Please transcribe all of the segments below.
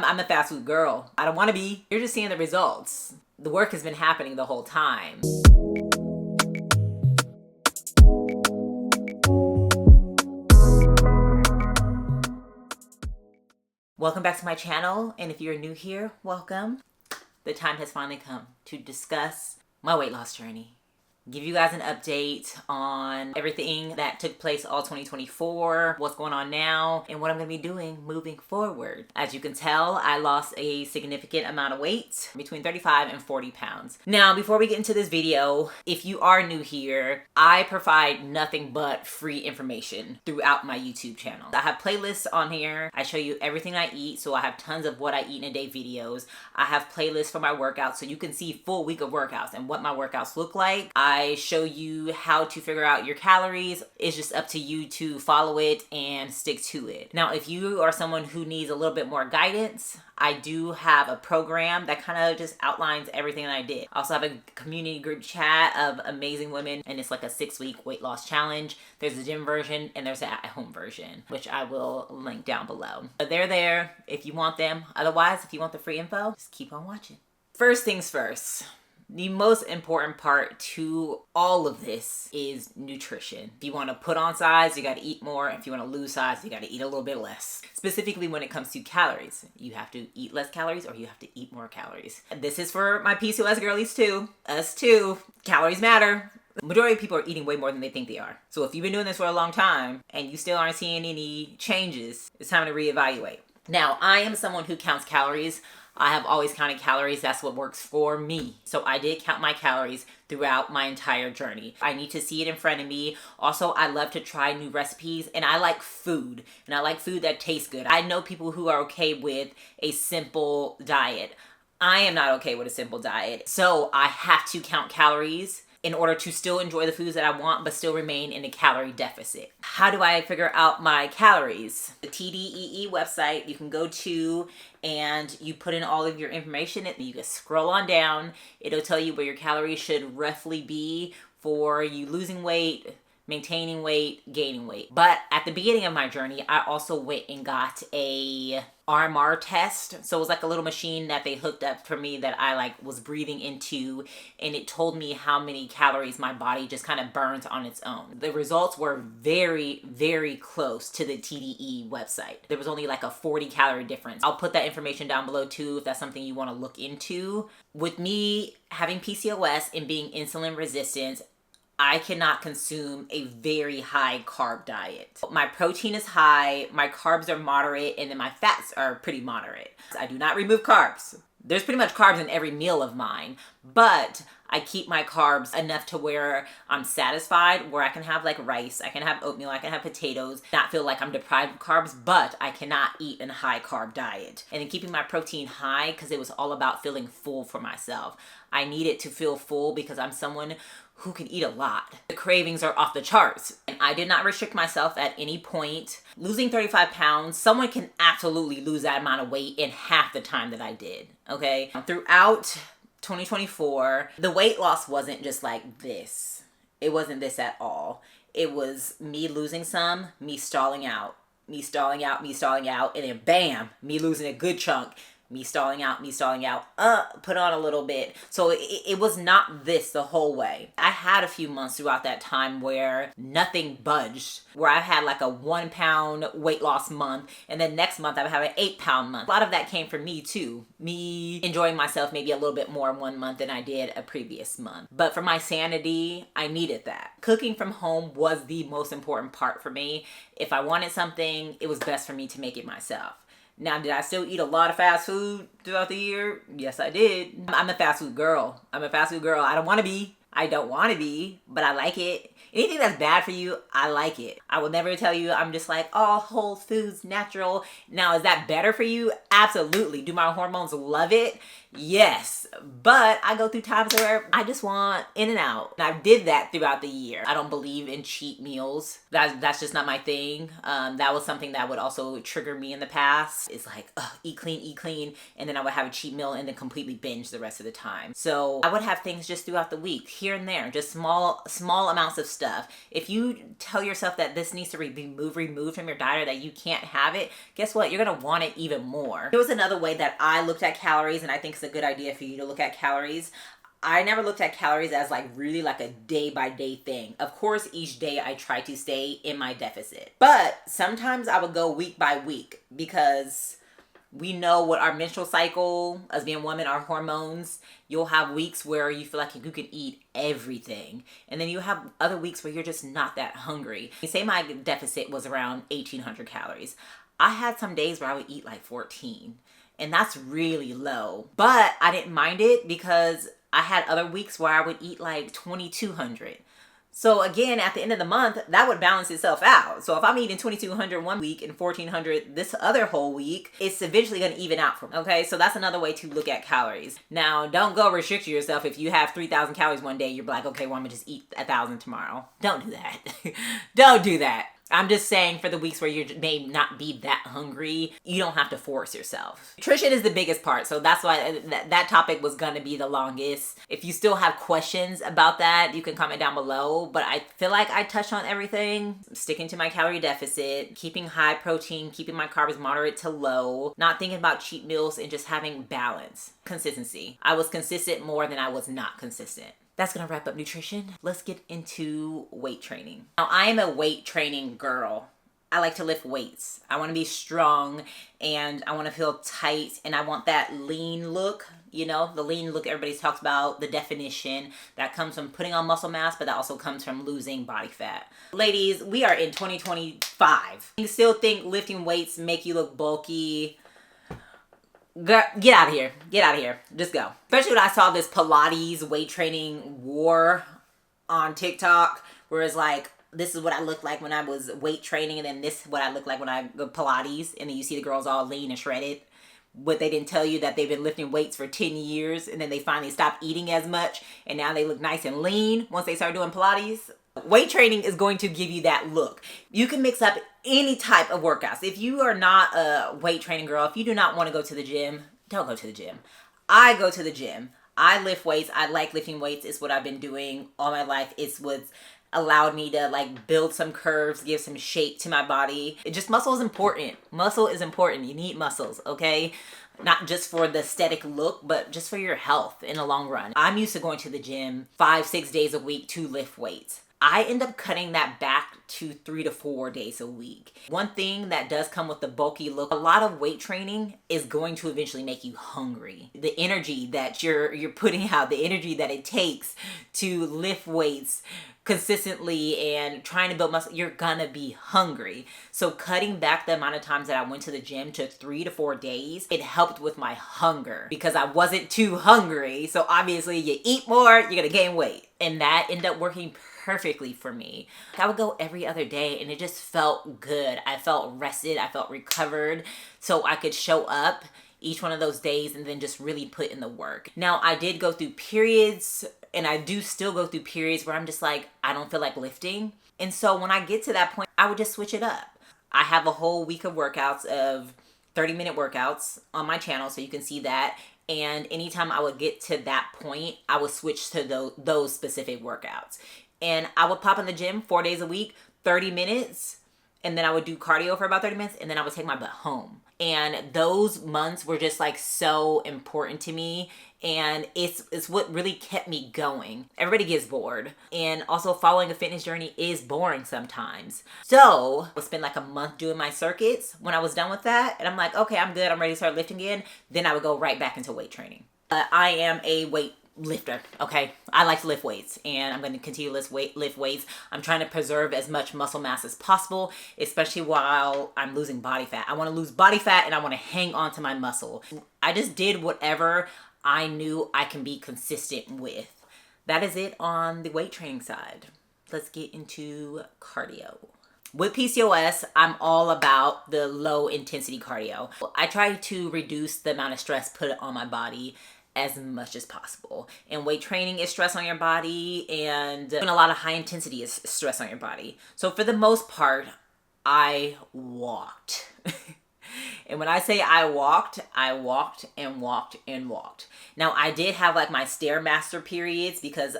I'm a fast food girl. I don't want to be. You're just seeing the results. The work has been happening the whole time. Welcome back to my channel, and if you're new here, welcome. The time has finally come to discuss my weight loss journey. Give you guys an update on everything that took place all 2024, what's going on now, and what I'm going to be doing moving forward. As you can tell, I lost a significant amount of weight, between 35 and 40 pounds. Now, before we get into this video, if you are new here, I provide nothing but free information throughout my YouTube channel. I have playlists on here. I show you everything I eat, so I have tons of what I eat in a day videos. I have playlists for my workouts, so you can see full week of workouts and what my workouts look like. I show you how to figure out your calories. It's just up to you to follow it and stick to it. Now, if you are someone who needs a little bit more guidance, I do have a program that kind of just outlines everything that I did. I also have a community group chat of amazing women, and it's like a 6-week weight loss challenge. There's a gym version and there's an at-home version, which I will link down below. But they're there if you want them. Otherwise, if you want the free info, just keep on watching. First things first. The most important part to all of this is nutrition. If you want to put on size, you got to eat more. If you want to lose size, you got to eat a little bit less. Specifically when it comes to calories, you have to eat less calories or you have to eat more calories. And this is for my PCOS girlies too. Us too. Calories matter. The majority of people are eating way more than they think they are. So if you've been doing this for a long time and you still aren't seeing any changes, it's time to reevaluate. Now, I am someone who counts calories. I have always counted calories. That's what works for me. So I did count my calories throughout my entire journey. I need to see it in front of me. Also, I love to try new recipes, and I like food, and I like food that tastes good. I know people who are okay with a simple diet. I am not okay with a simple diet. So I have to count calories in order to still enjoy the foods that I want, but still remain in a calorie deficit. How do I figure out my calories? The TDEE website you can go to, and you put in all of your information, and you can scroll on down. It'll tell you where your calories should roughly be for you losing weight, maintaining weight, gaining weight. But at the beginning of my journey, I also went and got a RMR test. So it was like a little machine that they hooked up for me that I was breathing into, and it told me how many calories my body just kind of burns on its own. The results were very, very close to the TDE website. There was only like a 40 calorie difference. I'll put that information down below too if that's something you want to look into. With me having PCOS and being insulin resistant, I cannot consume a very high carb diet. My protein is high, my carbs are moderate, and then my fats are pretty moderate. I do not remove carbs. There's pretty much carbs in every meal of mine, but I keep my carbs enough to where I'm satisfied, where I can have like rice, I can have oatmeal, I can have potatoes, not feel like I'm deprived of carbs, but I cannot eat a high carb diet. And then keeping my protein high because it was all about feeling full for myself. I needed to feel full because I'm someone who can eat a lot. The cravings are off the charts. And I did not restrict myself at any point. Losing 35 pounds, someone can absolutely lose that amount of weight in half the time that I did, okay? Throughout 2024, the weight loss wasn't just like this. It wasn't this at all. It was me losing some, me stalling out, me stalling out, me stalling out, and then bam, me losing a good chunk. Me stalling out, put on a little bit. So it was not this the whole way. I had a few months throughout that time where nothing budged, where I had like a 1 pound weight loss month, and then next month I would have an 8 pound month. A lot of that came from me too. Me enjoying myself maybe a little bit more in 1 month than I did a previous month. But for my sanity, I needed that. Cooking from home was the most important part for me. If I wanted something, it was best for me to make it myself. Now, did I still eat a lot of fast food throughout the year? Yes, I did. I'm a fast food girl. I don't want to be. But I like it. Anything that's bad for you, I like it. I will never tell you I'm just like, oh, whole foods, natural. Now, is that better for you? Absolutely. Do my hormones love it? Yes. But I go through times where I just want in and out. And I did that throughout the year. I don't believe in cheat meals. That's just not my thing. That was something that would also trigger me in the past. It's like, eat clean. And then I would have a cheat meal and then completely binge the rest of the time. So I would have things just throughout the week. Here here and there, just small amounts of stuff. If you tell yourself that this needs to be removed from your diet or that you can't have it, guess what? You're gonna want it even more. There was another way that I looked at calories, and I think it's a good idea for you to look at calories. I never looked at calories as like really like a day by day thing. Of course, each day I try to stay in my deficit, but sometimes I would go week by week because we know what our menstrual cycle, as being women, our hormones, you'll have weeks where you feel like you can eat everything. And then you have other weeks where you're just not that hungry. Say my deficit was around 1,800 calories. I had some days where I would eat like 14, and that's really low. But I didn't mind it because I had other weeks where I would eat like 2,200. So again, at the end of the month, that would balance itself out. So if I'm eating 2,200 one week and 1,400 this other whole week, it's eventually going to even out for me. Okay, so that's another way to look at calories. Now, don't go restrict yourself. If you have 3,000 calories one day, you're like, okay, well, I'm going to just eat 1,000 tomorrow. Don't do that. Don't do that. I'm just saying for the weeks where you may not be that hungry, you don't have to force yourself. Nutrition is the biggest part, so that's why that topic was gonna be the longest. If you still have questions about that, you can comment down below, but I feel like I touched on everything. Sticking to my calorie deficit, keeping high protein, keeping my carbs moderate to low, not thinking about cheat meals, and just having balance. Consistency. I was consistent more than I was not consistent. That's gonna wrap up nutrition. Let's get into weight training. Now, I am a weight training girl. I like to lift weights. I wanna be strong and I wanna feel tight and I want that lean look. You know, the lean look everybody talks about, the definition that comes from putting on muscle mass, but that also comes from losing body fat. Ladies, we are in 2025. You still think lifting weights make you look bulky? Girl, get out of here. Get out of here. Just go. Especially when I saw this Pilates weight training war on TikTok, where it's like, this is what I looked like when I was weight training, and then this is what I look like when I go Pilates, and then you see the girls all lean and shredded. But they didn't tell you that they've been lifting weights for 10 years, and then they finally stopped eating as much, and now they look nice and lean once they start doing Pilates. Weight training is going to give you that look. You can mix up any type of workouts. If you are not a weight training girl, if you do not want to go to the gym, don't go to the gym. I go to the gym. I lift weights. I like lifting weights. It's what I've been doing all my life. It's what's allowed me to like build some curves, give some shape to my body. Muscle is important. Muscle is important. You need muscles, okay? Not just for the aesthetic look, but just for your health in the long run. I'm used to going to the gym 5-6 days a week to lift weights. I end up cutting that back to 3 to 4 days a week. One thing that does come with the bulky look, a lot of weight training is going to eventually make you hungry. The energy that you're putting out, the energy that it takes to lift weights consistently and trying to build muscle, you're gonna be hungry. So cutting back the amount of times that I went to the gym to 3 to 4 days, it helped with my hunger because I wasn't too hungry. So obviously you eat more, you're gonna gain weight. And that ended up working perfectly for me. I would go every other day and it just felt good. I felt rested, I felt recovered, so I could show up each one of those days and then just really put in the work. Now, I did go through periods, and I do still go through periods where I'm just like, I don't feel like lifting. And so when I get to that point, I would just switch it up. I have a whole week of workouts, of 30-minute workouts on my channel, so you can see that. And anytime I would get to that point, I would switch to those specific workouts. And I would pop in the gym 4 days a week, 30 minutes, and then I would do cardio for about 30 minutes, and then I would take my butt home. And those months were just like so important to me, and it's what really kept me going. Everybody gets bored, and also following a fitness journey is boring sometimes. So I would spend like a month doing my circuits. When I was done with that, and I'm like, okay, I'm good, I'm ready to start lifting again, then I would go right back into weight training. I am a weight lifter, okay? I like to lift weights, and I'm going to continue to lift weights. I'm trying to preserve as much muscle mass as possible, especially while I'm losing body fat. I want to lose body fat, and I want to hang on to my muscle. I just did whatever I knew I can be consistent with. That is it on the weight training side. Let's get into cardio. With PCOS, I'm all about the low intensity cardio. I try to reduce the amount of stress put on my body as much as possible. And weight training is stress on your body, and a lot of high intensity is stress on your body. So for the most part, I walked. And when I say I walked and walked and walked. Now, I did have like my Stairmaster periods because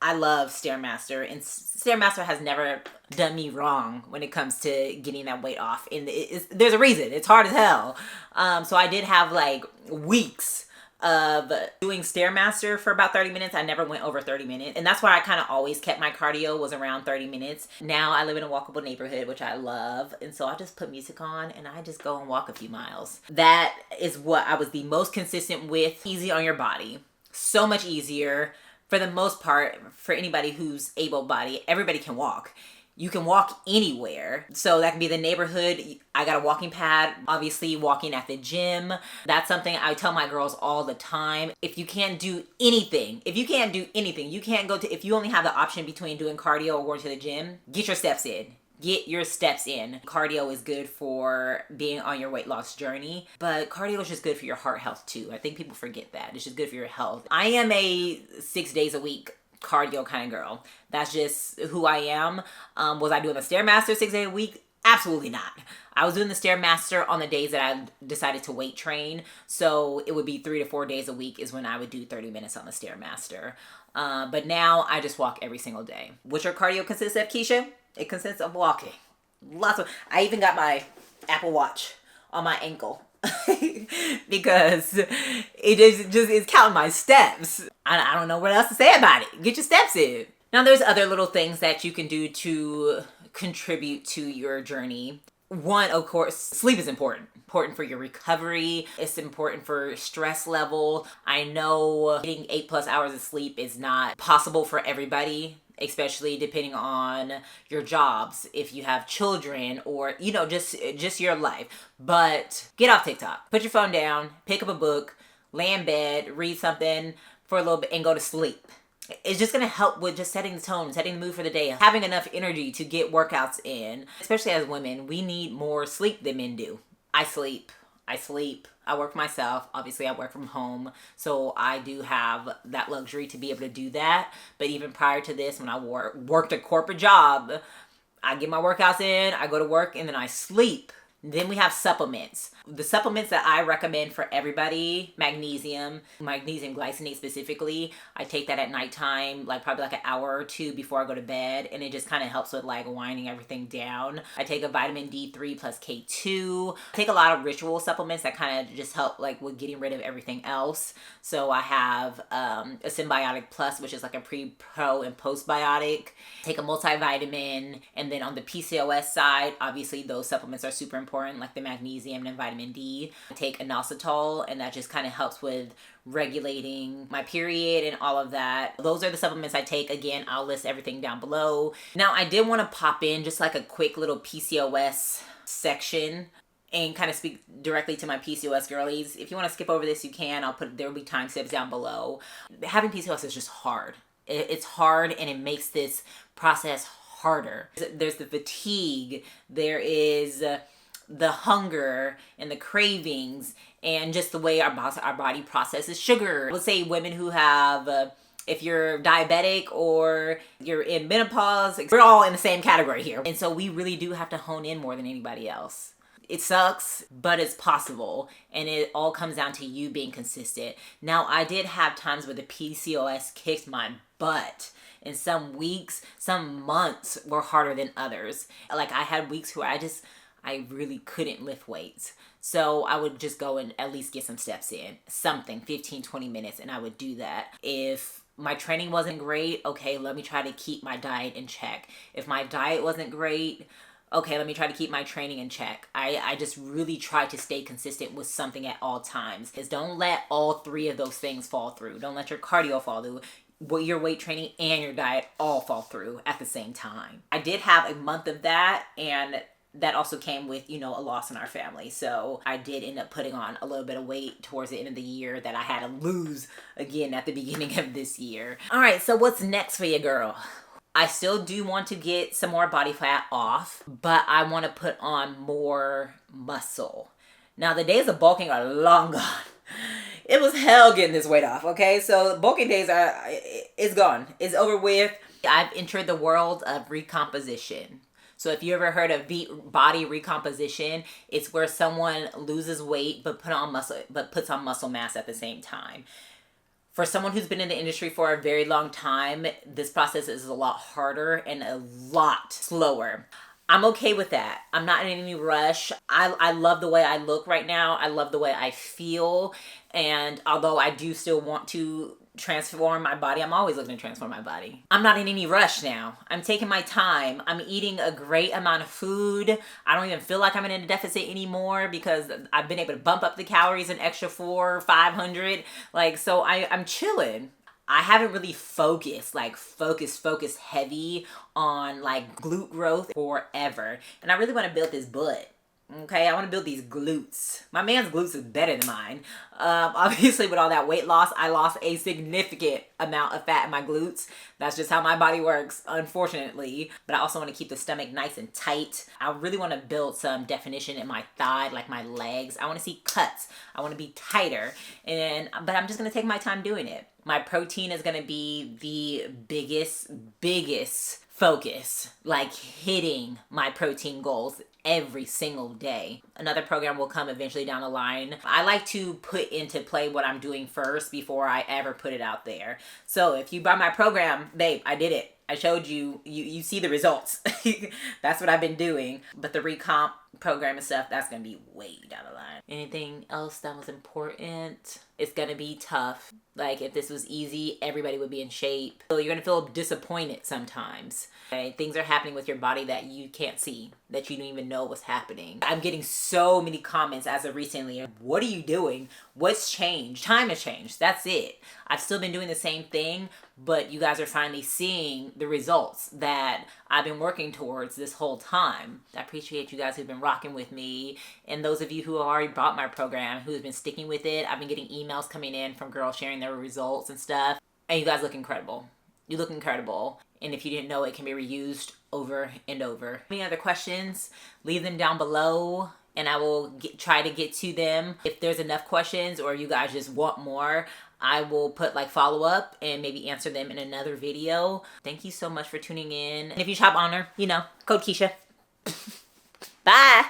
I love Stairmaster, and Stairmaster has never done me wrong when it comes to getting that weight off. And there's a reason. It's hard as hell. So I did have like weeks of doing Stairmaster for about 30 minutes. I never went over 30 minutes. And that's why I kind of always kept my cardio was around 30 minutes. Now I live in a walkable neighborhood, which I love. And so I just put music on and I just go and walk a few miles. That is what I was the most consistent with. Easy on your body. So much easier. For the most part, for anybody who's able-bodied, everybody can walk. You can walk anywhere. So that can be the neighborhood. I got a walking pad, obviously walking at the gym. That's something I tell my girls all the time. If you can't do anything, you can't go to, if you only have the option between doing cardio or going to the gym, get your steps in. Get your steps in. Cardio is good for being on your weight loss journey, but cardio is just good for your heart health too. I think people forget that. It's just good for your health. I am a 6 days a week cardio kind of girl. That's just who I am. Was I doing the Stairmaster 6 days a week? Absolutely not. I was doing the Stairmaster on the days that I decided to weight train. So it would be 3 to 4 days a week is when I would do 30 minutes on the Stairmaster. But now I just walk every single day. What's your cardio consist of, Kesha? It consists of walking. I even got my Apple Watch on my ankle because it is counting my steps. I don't know what else to say about it. Get your steps in. Now there's other little things that you can do to contribute to your journey. One, of course, sleep is important. Important for your recovery. It's important for stress level. I know getting 8+ hours of sleep is not possible for everybody, especially depending on your jobs, if you have children or, just your life. But get off TikTok. Put your phone down, pick up a book, lay in bed, read something for a little bit and go to sleep. It's just going to help with just setting the tone, setting the mood for the day, having enough energy to get workouts in. Especially as women, we need more sleep than men do. I sleep. I work for myself. Obviously, I work from home. So I do have that luxury to be able to do that. But even prior to this, when I worked a corporate job, I get my workouts in, I go to work, and then I sleep. Then we have supplements. The supplements that I recommend for everybody, magnesium glycinate specifically. I take that at nighttime, probably an hour or two before I go to bed. And it just kind of helps with winding everything down. I take a vitamin D3 plus K2. I take a lot of ritual supplements that kind of just help with getting rid of everything else. So I have a Symbiotic Plus, which is a pre, pro, and postbiotic. Take a multivitamin. And then on the PCOS side, obviously those supplements are super important, like the magnesium and vitamin D. I take inositol, and that just kind of helps with regulating my period and all of that. Those are the supplements I take. Again, I'll list everything down below. Now, I did want to pop in just a quick little PCOS section and kind of speak directly to my PCOS girlies. If you want to skip over this, you can. There will be timestamps down below. Having PCOS is just hard. It's hard, and it makes this process harder. There's the fatigue. There is the hunger and the cravings and just the way our body processes sugar. Let's say women who have, if you're diabetic or you're in menopause, we're all in the same category here. And so we really do have to hone in more than anybody else. It sucks, but it's possible. And it all comes down to you being consistent. Now, I did have times where the PCOS kicked my butt. And some weeks, some months were harder than others. I had weeks where I really couldn't lift weights. So I would just go and at least get some steps in. Something, 15, 20 minutes, and I would do that. If my training wasn't great, okay, let me try to keep my diet in check. If my diet wasn't great, okay, let me try to keep my training in check. I just really try to stay consistent with something at all times. Because don't let all three of those things fall through. Don't let your cardio fall through. Your weight training and your diet all fall through at the same time. I did have a month of that, and that also came with, a loss in our family. So I did end up putting on a little bit of weight towards the end of the year that I had to lose again at the beginning of this year. All right, so what's next for you, girl? I still do want to get some more body fat off, but I want to put on more muscle. Now, the days of bulking are long gone. It was hell getting this weight off, okay? So bulking days it's gone. It's over with. I've entered the world of recomposition. So if you ever heard of body recomposition, it's where someone loses weight but puts on muscle mass at the same time. For someone who's been in the industry for a very long time, this process is a lot harder and a lot slower. I'm okay with that. I'm not in any rush. I love the way I look right now. I love the way I feel. And although I do still want to transform my body, I'm always looking to transform my body. I'm not in any rush now. I'm taking my time. I'm eating a great amount of food. I don't even feel like I'm in a deficit anymore because I've been able to bump up the calories an extra 400 or 500. Like, so I'm chilling. I haven't really focused heavy on like glute growth forever. And I really want to build this butt. Okay, I want to build these glutes. My man's glutes is better than mine. Obviously, with all that weight loss, I lost a significant amount of fat in my glutes. That's just how my body works, unfortunately. But I also want to keep the stomach nice and tight. I really want to build some definition in my thigh, like my legs. I want to see cuts. I want to be tighter. But I'm just going to take my time doing it. My protein is going to be the biggest focus, like hitting my protein goals every single day. Another program will come eventually down the line. I like to put into play what I'm doing first before I ever put it out there. So if you buy my program, babe, I did it. I showed you, you see the results. That's what I've been doing. But the recomp program and stuff, that's going to be way down the line. Anything else that was important? It's going to be tough. Like if this was easy, everybody would be in shape. So you're going to feel disappointed sometimes. Okay? Things are happening with your body that you can't see, that you don't even know what's happening. I'm getting so many comments as of recently. What are you doing? What's changed? Time has changed. That's it. I've still been doing the same thing, but you guys are finally seeing the results that I've been working towards this whole time. I appreciate you guys who've been rocking with me, and those of you who have already bought my program, who's been sticking with it. I've been getting emails coming in from girls sharing their results and stuff, and you guys look incredible. You look incredible. And if you didn't know, it can be reused over and over. Any other questions? Leave them down below and I will try to get to them. If there's enough questions or you guys just want more, I will put like follow up and maybe answer them in another video. Thank you so much for tuning in. And if you shop Honor, you know, code Kesha. Bye.